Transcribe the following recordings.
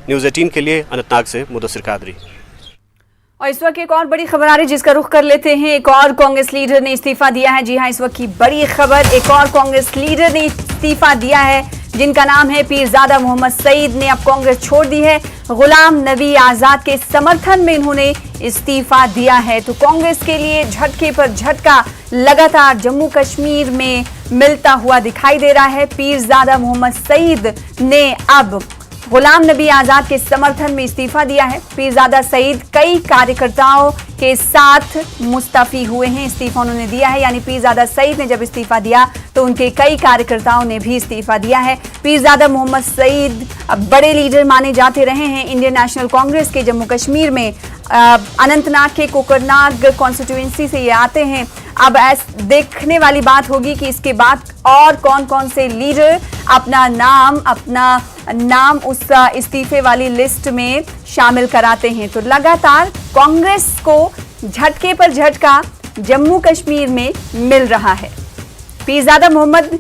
News 18 के लिए अनंतनाग से मुदस्सिर कादरी। और इस वक्त एक और बड़ी खबर आ रही है जिसका रुख कर लेते हैं। एक और कांग्रेस लीडर ने इस्तीफा दिया है। जी हां, इस वक्त की बड़ी खबर, एक और कांग्रेस लीडर ने इस्तीफा दिया है जिनका नाम है पीरजादा मोहम्मद सईद ने अब कांग्रेस छोड़ दी है। गुलाम नबी आजाद के समर्थन में इन्होंने इस्तीफा दिया है। तो कांग्रेस के लिए झटके पर झटका लगातार जम्मू कश्मीर में मिलता हुआ दिखाई दे रहा है। पीरजादा मोहम्मद सईद ने अब गुलाम नबी आजाद के समर्थन में इस्तीफा दिया है। पीरजादा सईद कई कार्यकर्ताओं के साथ मुस्तफी हुए हैं, इस्तीफा उन्होंने दिया है। यानी पीरजादा सईद ने जब इस्तीफा दिया तो उनके कई कार्यकर्ताओं ने भी इस्तीफा दिया है। पीरजादा मोहम्मद सईद अब बड़े लीडर माने जाते रहे हैं इंडियन नेशनल कांग्रेस के। जम्मू कश्मीर में अनंतनाग के कोकरनाग कॉन्स्टिट्यूएंसी से ये आते हैं। अब देखने वाली बात होगी कि इसके बाद और कौन कौन से लीडर अपना नाम उस इस्तीफे वाली लिस्ट में शामिल कराते हैं। तो लगातार कांग्रेस को झटके पर झटका जम्मू कश्मीर में मिल रहा है। पीरजादा मोहम्मद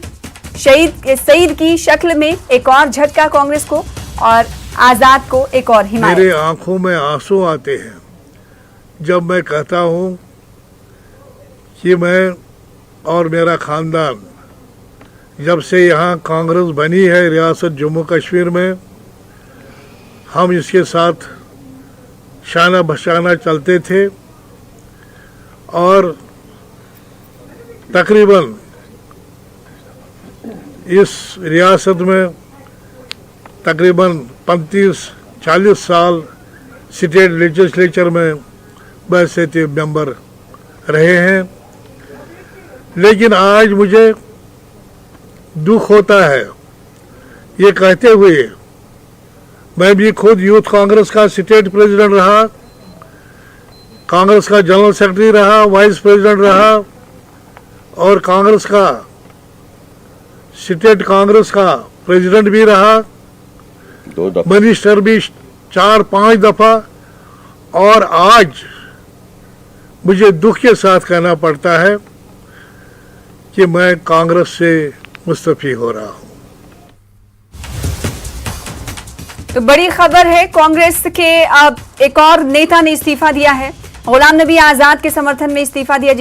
सईद की शक्ल में एक और झटका कांग्रेस को और आजाद को एक और हिमायत। मेरे आंखों में आंसू आते हैं जब मैं कहता हूं कि मैं और मेरा खानदान जब से यहाँ कांग्रेस बनी है रियासत जम्मू कश्मीर में, हम इसके साथ शाना बशाना चलते थे और तकरीबन इस रियासत में तकरीबन 35-40 साल स्टेट लेजिस्लेचर में बैठते मेंबर रहे हैं। लेकिन आज मुझे दुख होता है ये कहते हुए, मैं भी खुद यूथ कांग्रेस का स्टेट प्रेसिडेंट रहा, कांग्रेस का जनरल सेक्रेटरी रहा, वाइस प्रेसिडेंट रहा और कांग्रेस का स्टेट कांग्रेस का प्रेसिडेंट भी रहा, मिनिस्टर भी 4-5 दफा। और आज मुझे दुख के साथ कहना पड़ता है कि मैं कांग्रेस से मुस्तफी हो रहा हूं। तो बड़ी खबर है, कांग्रेस के अब एक और नेता ने इस्तीफा दिया है। गुलाम नबी आजाद के समर्थन में इस्तीफा दिया,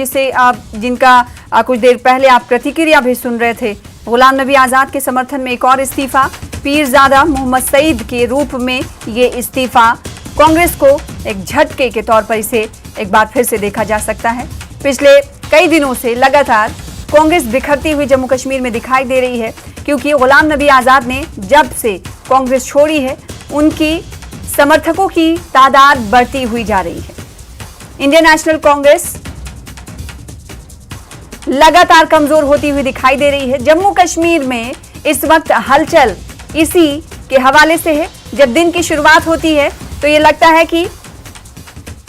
जिनका कुछ देर पहले आप प्रतिक्रिया भी सुन रहे थे। गुलाम नबी आजाद के समर्थन में एक और इस्तीफा, पीरजादा मोहम्मद सईद के रूप में ये इस्तीफा कांग्रेस को एक झटके के तौर पर इसे एक बार फिर से देखा जा सकता है। पिछले कई दिनों से लगातार कांग्रेस बिखरती हुई जम्मू कश्मीर में दिखाई दे रही है, क्योंकि गुलाम नबी आजाद ने जब से कांग्रेस छोड़ी है उनकी समर्थकों की तादाद बढ़ती हुई जा रही है। इंडियन नेशनल कांग्रेस लगातार कमजोर होती हुई दिखाई दे रही है। जम्मू कश्मीर में इस वक्त हलचल इसी के हवाले से है। जब दिन की शुरुआत होती है तो ये लगता है कि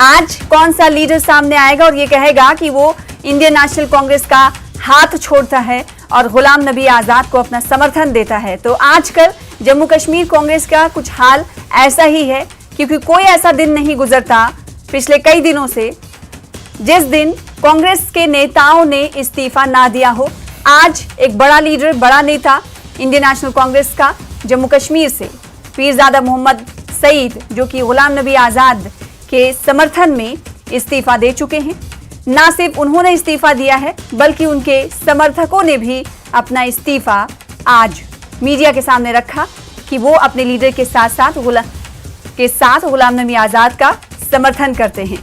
आज कौन सा लीडर सामने आएगा और ये कहेगा कि वो इंडियन नेशनल कांग्रेस का हाथ छोड़ता है और गुलाम नबी आजाद को अपना समर्थन देता है। तो आजकल जम्मू कश्मीर कांग्रेस का कुछ हाल ऐसा ही है, क्योंकि कोई ऐसा दिन नहीं गुजरता पिछले कई दिनों से जिस दिन कांग्रेस के नेताओं ने इस्तीफा ना दिया हो। आज एक बड़ा लीडर, बड़ा नेता इंडियन नेशनल कांग्रेस का जम्मू कश्मीर से पीरजादा मोहम्मद सईद, जो कि गुलाम नबी आजाद के समर्थन में इस्तीफा दे चुके हैं। ना सिर्फ उन्होंने इस्तीफा दिया है बल्कि उनके समर्थकों ने भी अपना इस्तीफा आज मीडिया के सामने रखा कि वो अपने लीडर के साथ गुलाम नबी आजाद का समर्थन करते हैं।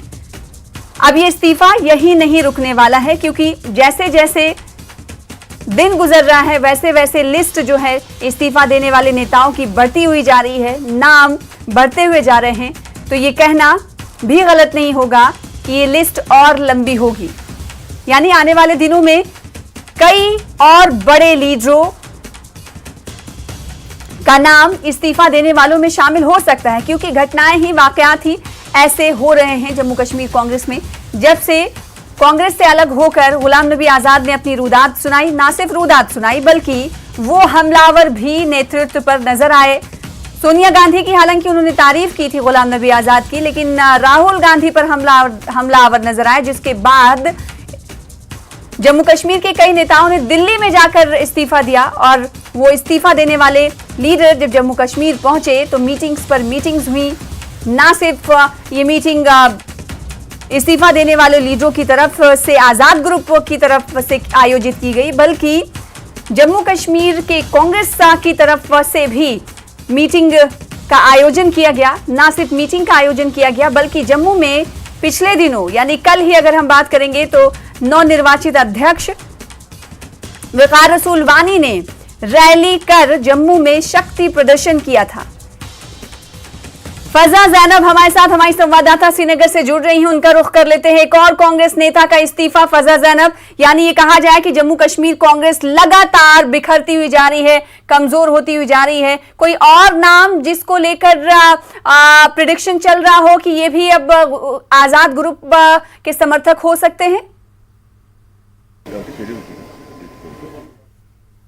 अब ये इस्तीफा यही नहीं रुकने वाला है, क्योंकि जैसे जैसे दिन गुजर रहा है वैसे वैसे लिस्ट जो है इस्तीफा देने वाले नेताओं की बढ़ती हुई जा रही है, नाम बढ़ते हुए जा रहे हैं। तो ये कहना भी गलत नहीं होगा कि ये लिस्ट और लंबी होगी, यानी आने वाले दिनों में कई और बड़े लीडरों का नाम इस्तीफा देने वालों में शामिल हो सकता है, क्योंकि घटनाएं ही, वाकयात ही ऐसे हो रहे हैं जम्मू कश्मीर कांग्रेस में। जब से कांग्रेस से अलग होकर गुलाम नबी आजाद ने अपनी रुदात सुनाई, ना सिर्फ रुदात सुनाई बल्कि वो हमलावर भी नेतृत्व पर नजर आए। सोनिया गांधी की हालांकि उन्होंने तारीफ की थी गुलाम नबी आजाद की, लेकिन राहुल गांधी पर हमलावर नजर आए, जिसके बाद जम्मू कश्मीर के कई नेताओं ने दिल्ली में जाकर इस्तीफा दिया और वो इस्तीफा देने वाले लीडर जब जम्मू कश्मीर पहुंचे तो मीटिंग्स पर मीटिंग्स हुई। ना सिर्फ ये मीटिंग इस्तीफा देने वाले लीडरों की तरफ से आजाद ग्रुप की तरफ से आयोजित की गई, बल्कि जम्मू कश्मीर के कांग्रेस की तरफ से भी मीटिंग का आयोजन किया गया। ना सिर्फ मीटिंग का आयोजन किया गया बल्कि जम्मू में पिछले दिनों यानी कल ही अगर हम बात करेंगे तो नवनिर्वाचित अध्यक्ष वकार रसूल वानी ने रैली कर जम्मू में शक्ति प्रदर्शन किया था। फजा जैनब हमारे साथ हमारी संवाददाता श्रीनगर से जुड़ रही हैं, उनका रुख कर लेते हैं। एक और कांग्रेस नेता का इस्तीफा। फजा जैनब, यानी ये कहा जाए कि जम्मू कश्मीर कांग्रेस लगातार बिखरती हुई जा रही है, कमजोर होती हुई जा रही है। कोई और नाम जिसको लेकर प्रेडिक्शन चल रहा हो कि ये भी अब आजाद ग्रुप के समर्थक हो सकते हैं?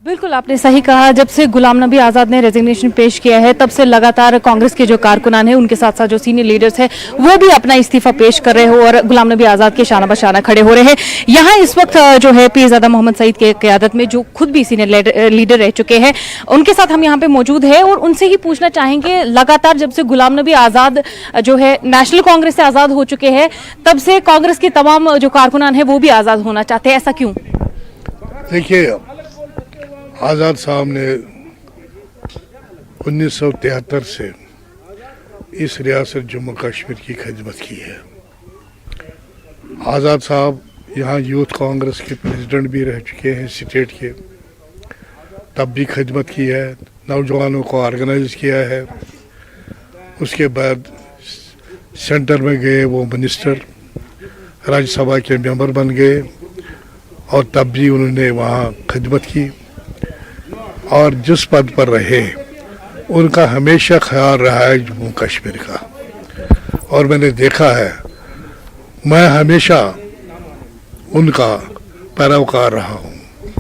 बिल्कुल, आपने सही कहा। जब से गुलाम नबी आज़ाद ने रेजिग्नेशन पेश किया है तब से लगातार कांग्रेस के जो कारकुनान हैं उनके साथ साथ जो सीनियर लीडर्स हैं वो भी अपना इस्तीफा पेश कर रहे हो और गुलाम नबी आज़ाद के शाना बशाना खड़े हो रहे हैं। यहाँ इस वक्त जो है पीरजादा मोहम्मद सईद के क़यादत में जो खुद भी सीनियर लीडर रह चुके हैं उनके साथ हम यहाँ पे मौजूद है और उनसे ही पूछना चाहेंगे, लगातार जब से गुलाम नबी आज़ाद जो है नेशनल कांग्रेस से आज़ाद हो चुके हैं तब से कांग्रेस के तमाम जो कारकुनान हैं वो भी आज़ाद होना चाहते हैं, ऐसा क्यों? देखिए, आज़ाद साहब ने 1973 से इस रियासत जम्मू कश्मीर की खिदमत की है। आज़ाद साहब यहाँ यूथ कांग्रेस के प्रेसिडेंट भी रह चुके हैं स्टेट के, तब भी खिदमत की है, नौजवानों को ऑर्गेनाइज किया है। उसके बाद सेंटर में गए, वो मिनिस्टर राज्यसभा के मेंबर बन गए और तब भी उन्होंने वहाँ खिदमत की और जिस पद पर रहे उनका हमेशा ख्याल रहा है जम्मू कश्मीर का। और मैंने देखा है, मैं हमेशा उनका पैरोकार रहा हूँ।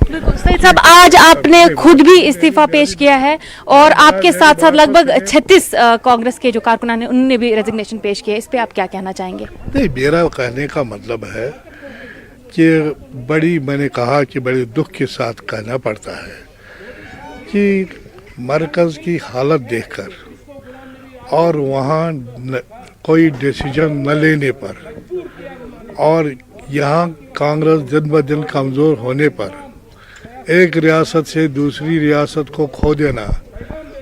बिल्कुल सही साहब, आज आपने खुद भी इस्तीफा पेश किया है और आपके साथ साथ लगभग 36 कांग्रेस के जो कारकुनान हैं उन्होंने भी रेजिग्नेशन पेश किया। इस पे आप क्या कहना चाहेंगे? नहीं, मेरा कहने का मतलब है कि मैंने कहा कि बड़े दुख के साथ कहना पड़ता है कि मरकज़ की हालत देखकर और वहाँ कोई डिसीजन न लेने पर और यहाँ कांग्रेस दिन ब दिन कमज़ोर होने पर एक रियासत से दूसरी रियासत को खो देना,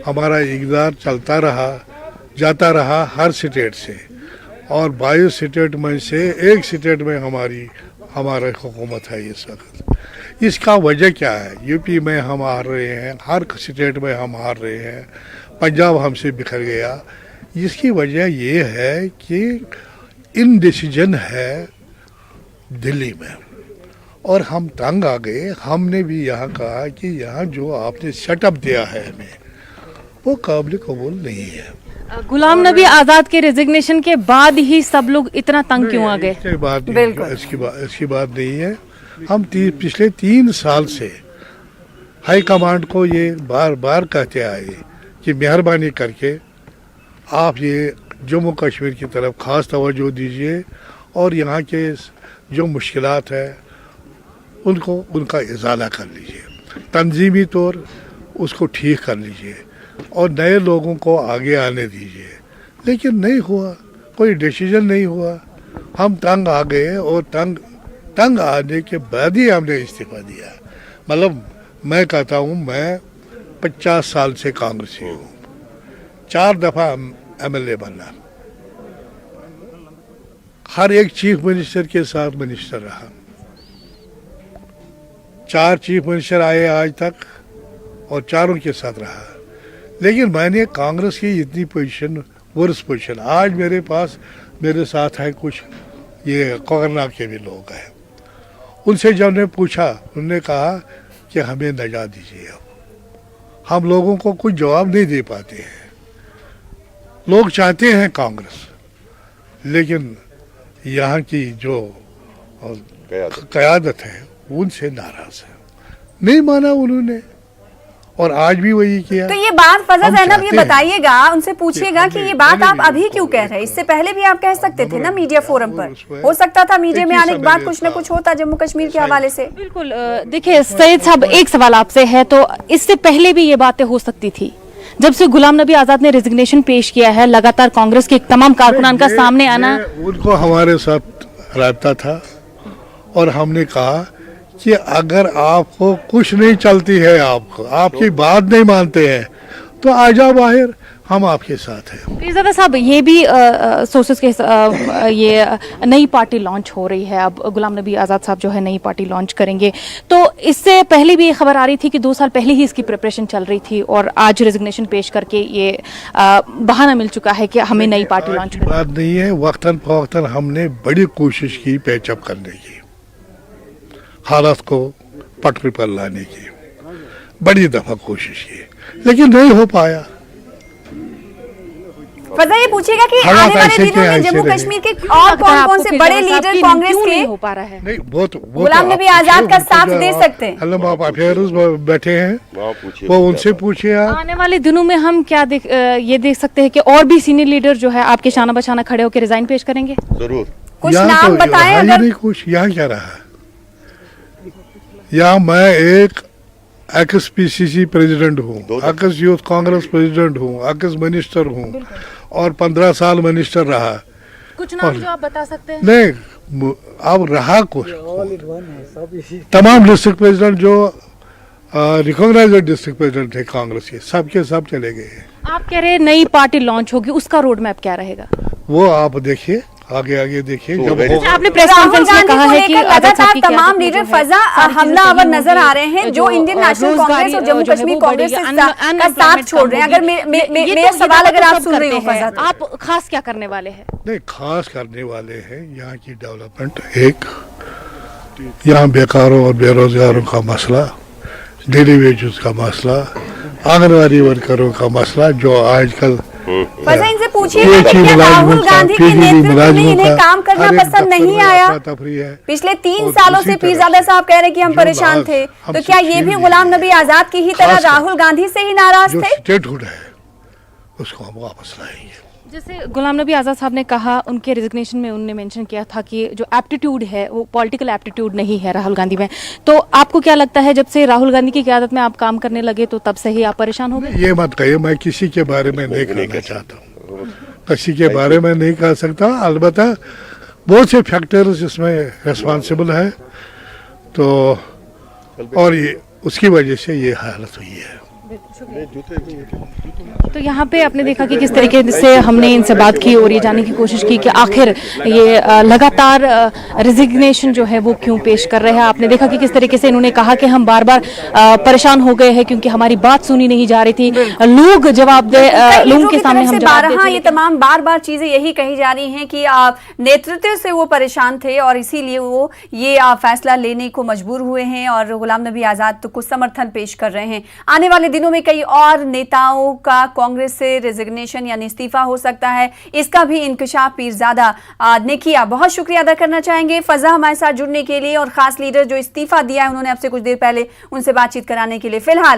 हमारा इक़दार चलता रहा, जाता रहा हर स्टेट से, और 22 स्टेट में से एक स्टेट में हमारा हुकूमत है इस वक्त। इसका वजह क्या है? यूपी में हम हार रहे हैं, हर स्टेट में हम हार रहे हैं, पंजाब हमसे बिखर गया। इसकी वजह ये है कि इनडिसीजन है दिल्ली में और हम तंग आ गए। हमने भी यहाँ कहा कि यहाँ जो आपने सेटअप दिया है हमें वो काबिल कबूल नहीं है। गुलाम नबी आज़ाद के रेजिग्नेशन के बाद ही सब लोग इतना तंग क्यों आ गए? इसकी बात नहीं है। हम पिछले 3 साल से हाई कमांड को ये बार बार कहते आए कि मेहरबानी करके आप ये जम्मू कश्मीर की तरफ खास तवज्जो दीजिए और यहाँ के जो मुश्किलात है उनका इजाला कर लीजिए, तंजीमी तौर उसको ठीक कर लीजिए और नए लोगों को आगे आने दीजिए। लेकिन नहीं हुआ, कोई डिसीजन नहीं हुआ। हम तंग आ गए और तंग आने के बाद ही हमने इस्तीफा दिया। मतलब मैं कहता हूँ, मैं 50 साल से कांग्रेसी हूँ, 4 दफ़ा MLA बनना, हर एक चीफ मिनिस्टर के साथ मिनिस्टर रहा, 4 चीफ मिनिस्टर आए आज तक और चारों के साथ रहा। लेकिन मैंने कांग्रेस की इतनी पोजीशन, वर्स पोजीशन, आज मेरे साथ है कुछ ये कोकरनाग के भी लोग हैं, उनसे जब ने पूछा, उन्होंने कहा कि हमें नजा दीजिए। अब हम लोगों को कुछ जवाब नहीं दे पाते हैं। लोग चाहते हैं कांग्रेस, लेकिन यहाँ की जो क़यादत है उनसे नाराज है। नहीं माना उन्होंने और आज भी वही किया। तो ये बात फजा जैनब ये बताइएगा, उनसे पूछिएगा कि ये बात आप अभी क्यों कह रहे हैं? इससे पहले भी आप कह सकते थे ना मीडिया फोरम पर। हो सकता था मीडिया में आने के बाद कुछ ना कुछ होता जम्मू कश्मीर के हवाले से। बिल्कुल। देखिए सईद साहब, एक सवाल आपसे है, तो इससे पहले भी ये बातें हो सकती थी जब से गुलाम नबी आजाद ने रेजिग्नेशन पेश किया है, लगातार कांग्रेस के तमाम कारकुनान का सामने आना, उनको हमारे साथ रायता था और हमने कहा कि अगर आपको कुछ नहीं चलती है, आपकी बात नहीं मानते हैं तो आ जाओ बाहर, हम आपके साथ हैं। पीरजादा साहब, ये भी सोर्सेस के ये नई पार्टी लॉन्च हो रही है, अब गुलाम नबी आज़ाद साहब जो है नई पार्टी लॉन्च करेंगे, तो इससे पहले भी ये खबर आ रही थी कि 2 साल पहले ही इसकी प्रिपरेशन चल रही थी और आज रेजिग्नेशन पेश करके ये बहाना मिल चुका है कि हमें नई पार्टी लॉन्च करनी। बात नहीं है, वक्तन फवक्तन हमने बड़ी कोशिश की पैचअप करने की, हालात को पटरी पर लाने की बड़ी दफा कोशिश की, लेकिन नहीं हो पाया। फजा ये पूछेगा कि आने वाले दिनों में जम्मू कश्मीर के और कौन-कौन से बड़े लीडर कांग्रेस के हो पा रहा है? नहीं, वो गुलाम नबी आजाद का साथ दे सकते हैं। अल्लाह आप अफेयर्स बैठे हैं, वो उनसे पूछिए आप। आने वाले दिनों में हम क्या ये देख सकते हैं कि और भी सीनियर लीडर जो है आपके शाना बशाना खड़े होकर रिजाइन पेश करेंगे? जरूर। कुछ यहाँ नाम तो बताएं यहाँ अगर नहीं, कुछ यहाँ क्या रहा, यहाँ मैं एक एक्स पीसीसी प्रेसिडेंट हूँ, एक्स यूथ कांग्रेस प्रेसिडेंट हूँ, एक्स मिनिस्टर हूँ और 15 साल मिनिस्टर रहा। कुछ नाम जो आप बता सकते हैं? नहीं, अब रहा कुछ तमाम डिस्ट्रिक्ट प्रेसिडेंट जो रिकॉग्नाइज्ड डिस्ट्रिक्ट प्रेसिडेंट थे कांग्रेस के, सब के सब चले गए हैं। आप कह रहे हैं नई पार्टी लॉन्च होगी, उसका रोड मैप क्या रहेगा? वो आप देखिए, आगे देखिए जब अच्छा, आपने प्रेस राहुल कॉन्फ्रेंस में गांधी कहा को है कि लेकर आजाद साहब लगातार की तमाम क़यादत में लीडर जो है, फजा सारी चीजें हमलावर सही नजर आ होंगी, रहे हैं, जो जो इंडियन नेशनल कांग्रेस और जम्मू जो है कश्मीर वो कांग्रेस बढ़ेगी, का साथ छोड़ रहे हैं। अगर मेरा सवाल अगर आप सुन रहे हो फजा, तो आप खास क्या करने वाले हैं? नहीं, खास करने वाले हैं यहाँ की डेवलपमेंट, एक यहाँ बेकारों और बेरोजगारों का मसला, डेली वेजेस का मसला, आंगनवाड़ी वर्करों का मसला जो आजकल फजा इनसे पूछिए कि क्या राहुल गांधी के नेतृत्व में इन्हें काम करना पसंद नहीं आया? पिछले 3 सालों से पीरजादा साहब कह रहे कि हम परेशान थे, तो क्या ये भी गुलाम नबी आजाद की ही तरह राहुल गांधी से ही नाराज जो थे? स्टेटहुड है उसको हम वापस लाएंगे। जैसे गुलाम नबी आज़ाद साहब ने कहा, उनके रेजिग्नेशन में उन्होंने मेंशन किया था कि जो एप्टीट्यूड है वो पॉलिटिकल एप्टीट्यूड नहीं है राहुल गांधी में, तो आपको क्या लगता है जब से राहुल गांधी की क़यादत में आप काम करने लगे तो तब से ही आप परेशान हो गए? ये मत कहिए, मैं किसी के बारे में नहीं कहना चाहता हूँ, किसी के बारे में नहीं कह सकता, अलबत्ता बहुत से फैक्टर्स इसमें रिस्पॉन्सिबल है, तो और ये उसकी वजह से ये हालत हुई है। तो यहाँ पे आपने देखा कि किस तरीके से हमने इनसे बात की और ये जानने की कोशिश की कि आखिर ये लगातार रेजिग्नेशन जो है वो क्यों पेश कर रहे हैं। आपने देखा कि किस तरीके से इन्होंने कहा कि हम बार बार परेशान हो गए हैं क्योंकि हमारी बात सुनी नहीं जा रही थी, लोग जवाब दे, लोगों के सामने हम जवाब देते। ये तमाम बार चीजें यही कही जा रही हैं कि नेतृत्व से वो परेशान थे और इसीलिए वो ये फैसला लेने को मजबूर हुए हैं और गुलाम नबी आजाद तो कुछ समर्थन पेश कर रहे हैं। आने वाले दिनों में कई और नेताओं का कांग्रेस से रेजिग्नेशन यानी इस्तीफा हो सकता है, इसका भी इंकशाफ पीरजादा ने किया। बहुत शुक्रिया अदा करना चाहेंगे फजा हमारे साथ जुड़ने के लिए और खास लीडर जो इस्तीफा दिया है उन्होंने आपसे कुछ देर पहले उनसे बातचीत कराने के लिए। फिलहाल